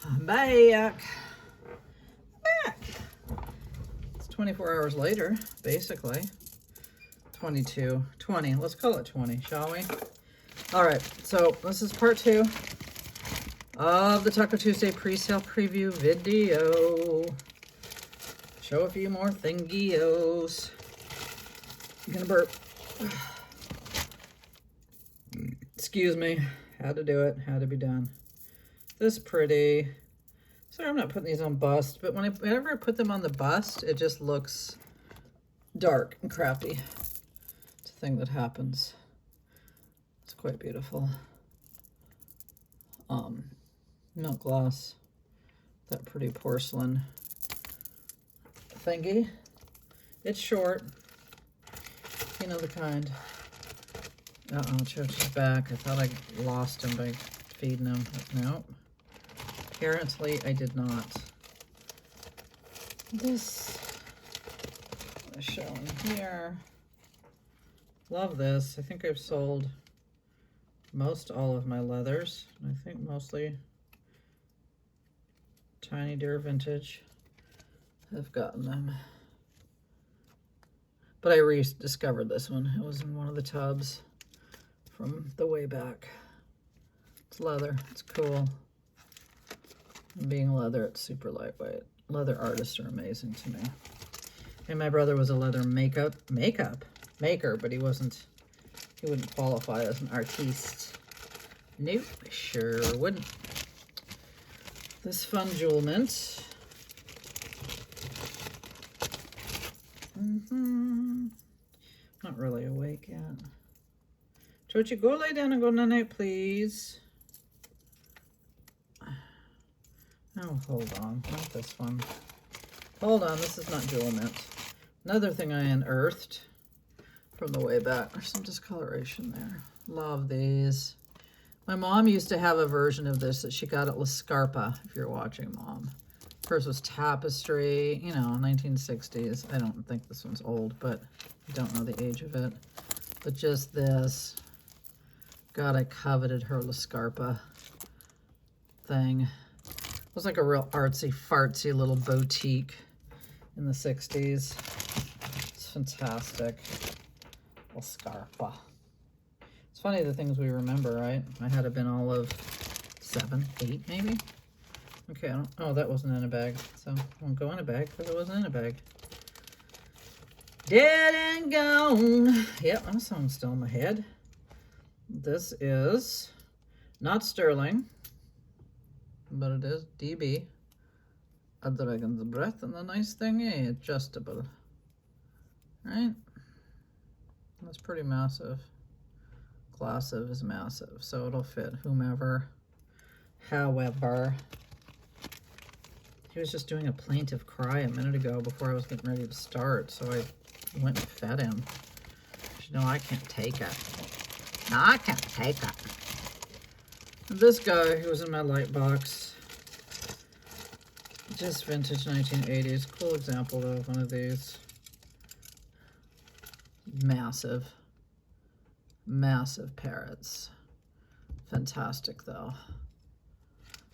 I'm back. It's 24 hours later, basically. 20. Let's call it 20, shall we? All right, so this is part 2 of the Taco Tuesday pre-sale preview video. Show a few more thingios. I'm gonna burp. Excuse me. Had to do it. Had to be done. This pretty. Sorry, I'm not putting these on bust, but whenever I put them on the bust, it just looks dark and crappy. It's a thing that happens. It's quite beautiful. Milk gloss. That pretty porcelain thingy. It's short. You know the kind. Uh-oh, Chochi's back. I thought I lost him by feeding him. Nope. Apparently, I did not. This is showing here. Love this. I think I've sold most all of my leathers. I think mostly Tiny Deer Vintage have gotten them. But I rediscovered this one. It was in one of the tubs from the way back. It's leather. It's cool. And being leather, it's super lightweight. Leather artists are amazing to me. And my brother was a leather makeup maker, but he wouldn't qualify as an artiste. Nope, sure wouldn't. This fun jewel mint. Not really awake yet. Chochi, go lay down and go night-night, please. Oh, hold on. Not this one. Hold on, this is not jewel mint. Another thing I unearthed from the way back. There's some discoloration there. Love these. My mom used to have a version of this that she got at La Scarpa, if you're watching, Mom. Hers was tapestry, you know, 1960s. I don't think this one's old, but I don't know the age of it. But just this. God, I coveted her La Scarpa thing. It was like a real artsy, fartsy little boutique in the 60s. It's fantastic. La Scarpa. It's funny the things we remember, right? I had to been all of 7, 8 maybe. Okay, oh, that wasn't in a bag, so it won't go in a bag because it wasn't in a bag. Dead and gone. Yep, that song's still in my head. This is not sterling, but it is DB. A Dragon's Breath, and the nice thing is adjustable. Right? That's pretty massive. Glossive is massive, so it'll fit whomever. However, he was just doing a plaintive cry a minute ago before I was getting ready to start, so I went and fed him. You know, I can't take it. No, I can't take it. And this guy who was in my light box, just vintage 1980s. Cool example though of one of these. Massive, massive parrots. Fantastic though.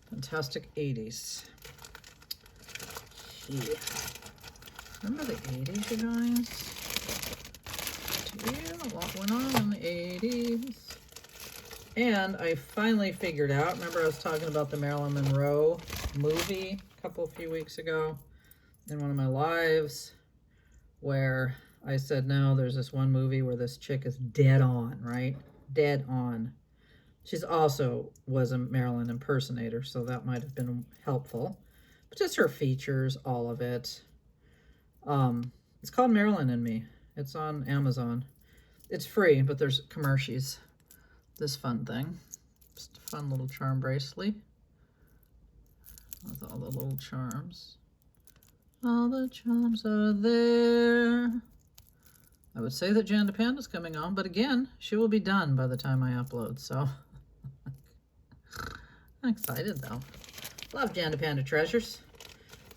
Fantastic 80s. Yeah. Remember the 80s, you guys? Yeah, a lot went on in the 80s. And I finally figured out, remember I was talking about the Marilyn Monroe movie a few weeks ago in one of my lives where I said, no, there's this one movie where this chick is dead on, right? Dead on. She's also was a Marilyn impersonator, so that might have been helpful. But just her features, all of it. It's called Marilyn and Me. It's on Amazon. It's free, but there's commercials. This fun thing. Just a fun little charm bracelet. With all the little charms. All the charms are there. I would say that Janda Panda's coming on, but again, she will be done by the time I upload, so. I'm excited though. Love Janda Panda treasures.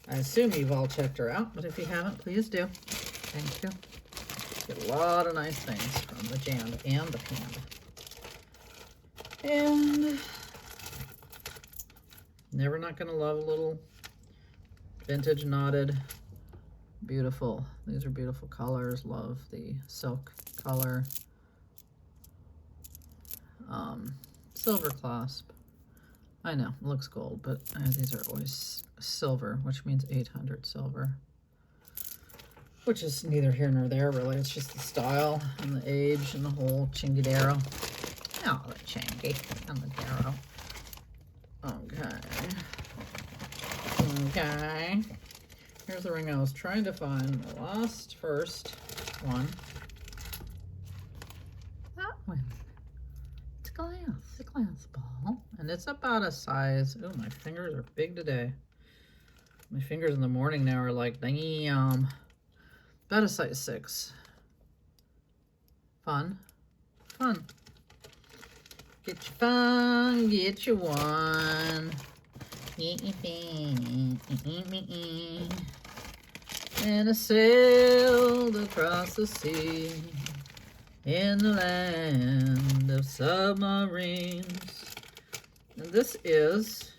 I assume you've all checked her out, but if you haven't, please do. Thank you. Get a lot of nice things from the Janda and the Panda. And Never not gonna love a little vintage knotted. Beautiful. These are beautiful colors. Love the silk color. Silver clasp. I know, it looks gold, but these are always silver, which means 800 silver. Which is neither here nor there, really. It's just the style and the age and the whole chingadero. Oh, the chingy and the darrow. Okay. Okay. Here's the ring I was trying to find. The first one. That one. It's glass. It's a glass ball. And it's about a size. Oh, my fingers are big today. My fingers in the morning now are like, damn. About a size 6. Fun. Fun. Get your fun, get your one. Get your thing. And I sailed across the sea in the land of submarines. And this is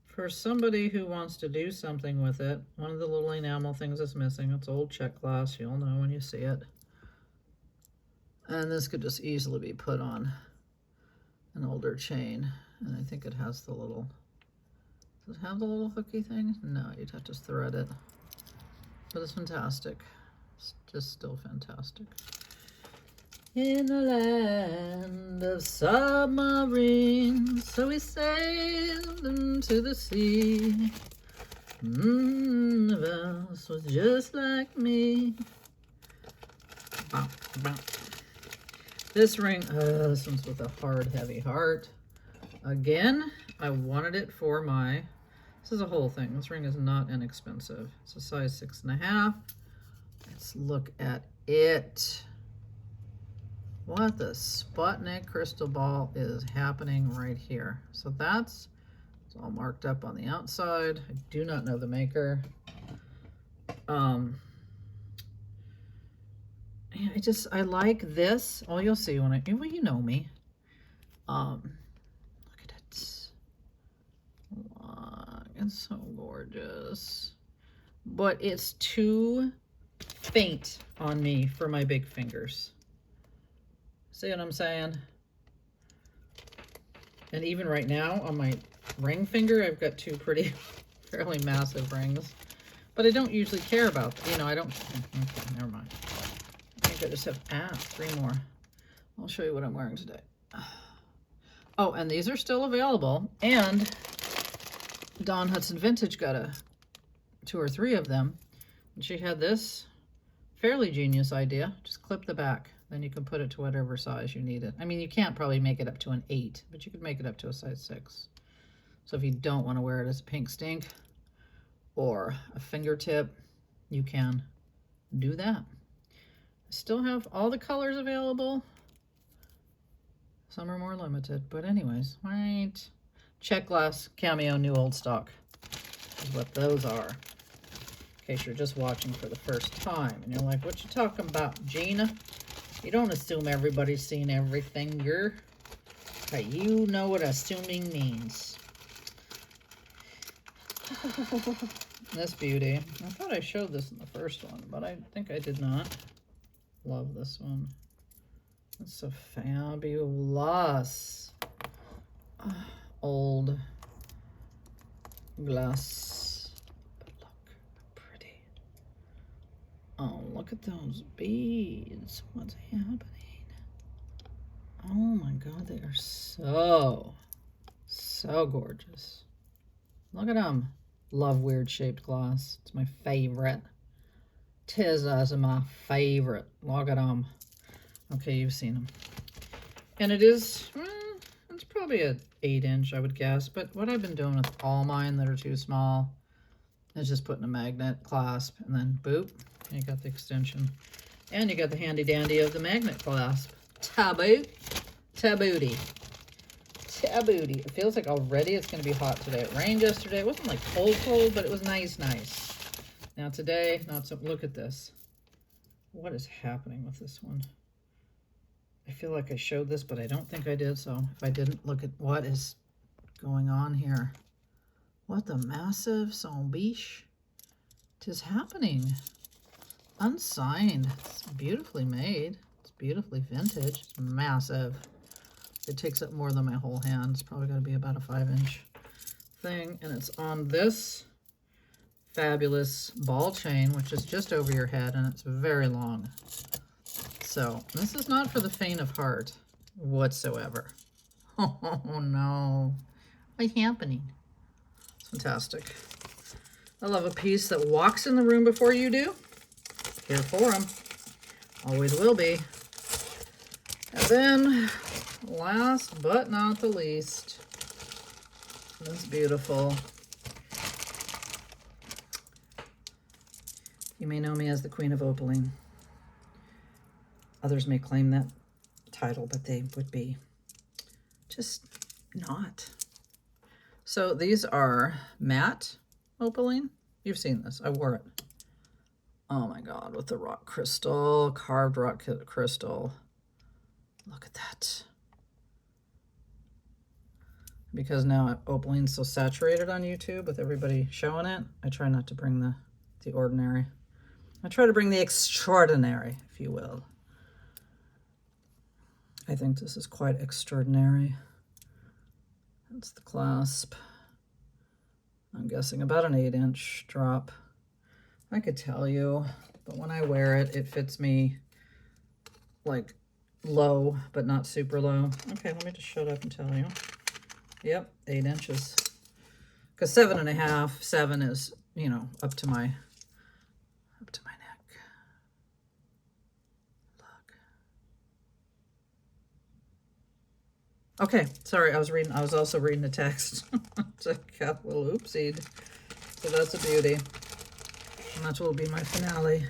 for somebody who wants to do something with it. One of the little enamel things is missing. It's old Czech glass. You'll know when you see it. And this could just easily be put on an older chain. And I think it has the little, does it have the little hooky thing? No, you'd have to thread it. But it's fantastic. It's just still fantastic. In the land of submarines, so we sailed into the sea. The vessel was just like me. Bow, bow. This ring, this one's with a hard, heavy heart. Again, I wanted it for my, this is a whole thing. This ring is not inexpensive. It's a size 6.5. Let's look at it. What the Sputnik crystal ball is happening right here. So it's all marked up on the outside. I do not know the maker. I like this. Oh, you'll see when well, you know me. Look at it. Look, it's so gorgeous. But it's too faint on me for my big fingers. See what I'm saying? And even right now on my ring finger, I've got two pretty, fairly massive rings. But I don't usually care about, I don't, okay, never mind. I think I just have, 3 more. I'll show you what I'm wearing today. Oh, and these are still available. And Dawn Hudson Vintage got 2 or 3 of them. And she had this fairly genius idea. Just clip the back. Then you can put it to whatever size you need it. I mean, you can't probably make it up to an 8, but you could make it up to a size 6. So if you don't want to wear it as a pink stink or a fingertip, you can do that. I still have all the colors available. Some are more limited, but anyways, right. Czech glass cameo new old stock is what those are. In case you're just watching for the first time and you're like, what you talking about, Gina? You don't assume everybody's seen everything. Okay, you know what assuming means. This beauty. I thought I showed this in the first one, but I think I did not. Love this one. It's so fabulous. Old glass. But look how pretty. Oh, look at those beads. What's happening? Oh my God, they are so gorgeous. Look at them. Love weird shaped glass. It's my favorite. Tis as my favorite. Look at them. Okay, you've seen them. And it is, it's probably an 8-inch, I would guess. But what I've been doing with all mine that are too small is just putting a magnet clasp and then boop. You got the extension. And you got the handy dandy of the magnet clasp. Taboo. Tabooty. Tabooty. It feels like already it's going to be hot today. It rained yesterday. It wasn't like cold, but it was nice. Now today, not so. Look at this. What is happening with this one? I feel like I showed this, but I don't think I did. So if I didn't, look at what is going on here. What the massive son biche? 'Tis happening. Unsigned. It's beautifully made. It's beautifully vintage. It's massive. It takes up more than my whole hand. It's probably going to be about a 5-inch thing. And it's on this fabulous ball chain, which is just over your head, and it's very long. So this is not for the faint of heart whatsoever. Oh no. What's happening? It's fantastic. I love a piece that walks in the room before you do. Here for them. Always will be. And then, last but not the least, this beautiful. You may know me as the Queen of Opeline. Others may claim that title, but they would be just not. So these are matte Opeline. You've seen this. I wore it. Oh my God, with the rock crystal, carved rock crystal. Look at that. Because now Opaline's so saturated on YouTube with everybody showing it, I try not to bring the ordinary. I try to bring the extraordinary, if you will. I think this is quite extraordinary. That's the clasp. I'm guessing about an 8-inch drop. I could tell you, but when I wear it, it fits me like low, but not super low. Okay, let me just shut up and tell you. Yep, 8 inches. Because 7.5, 7 is, you know, up to my neck. Look. Okay, sorry, I was also reading the text. So I got a little oopsied. So that's a beauty. And that will be my finale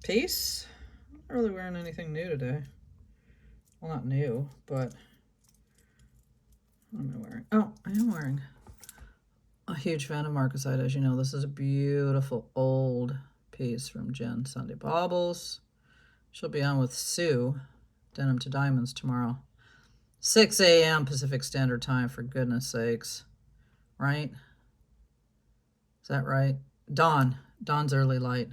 piece. I'm not really wearing anything new today. Well, not new, but what am I wearing? Oh, I am wearing a huge fan of marcasite. As you know, this is a beautiful old piece from Jen Sunday Baubles. She'll be on with Sue, Denim to Diamonds, tomorrow. 6 a.m. Pacific Standard Time, for goodness sakes. Right? Is that right? Dawn's early light.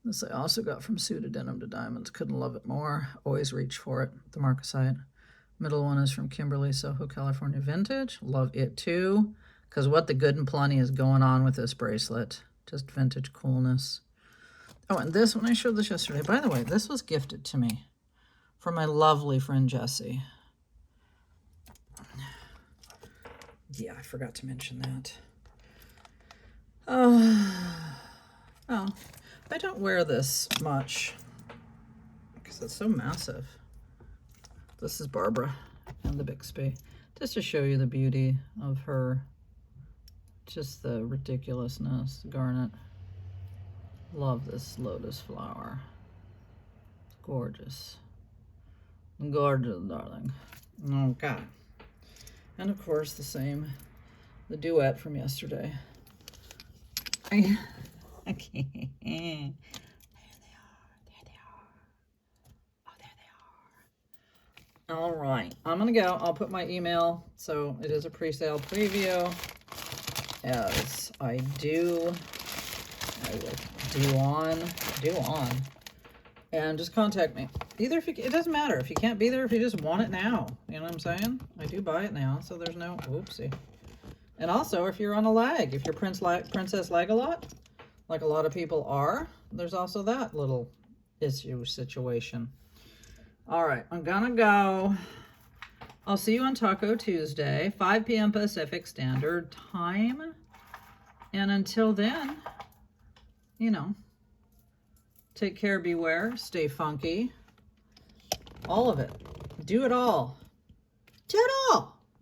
This I also got from Sue to Denim to Diamonds. Couldn't love it more. Always reach for it. The marcasite. Middle one is from Kimberly, Soho, California Vintage. Love it too. Because what the good and plenty is going on with this bracelet. Just vintage coolness. Oh, and this, when I showed this yesterday, by the way, this was gifted to me from my lovely friend Jessie. Yeah, I forgot to mention that. Oh, I don't wear this much because it's so massive. This is Barbara and the Bixby. Just to show you the beauty of her, just the ridiculousness. Garnet. Love this lotus flower. It's gorgeous. Gorgeous, darling. Okay. And of course the same, the duet from yesterday. Okay. There they are. There they are. Oh, there they are. All right. I'm going to go. I'll put my email. So it is a pre-sale preview. As I do, I will do on. And just contact me. Either if you, it doesn't matter. If you can't be there, if you just want it now. You know what I'm saying? I do buy it now, so there's no, oopsie. And also, if you're on a lag, if you're princess lag a lot, like a lot of people are, there's also that little issue situation. All right, I'm gonna go. I'll see you on Taco Tuesday, 5 p.m. Pacific Standard Time. And until then, you know, take care, beware, stay funky. All of it. Do it all. Do it all.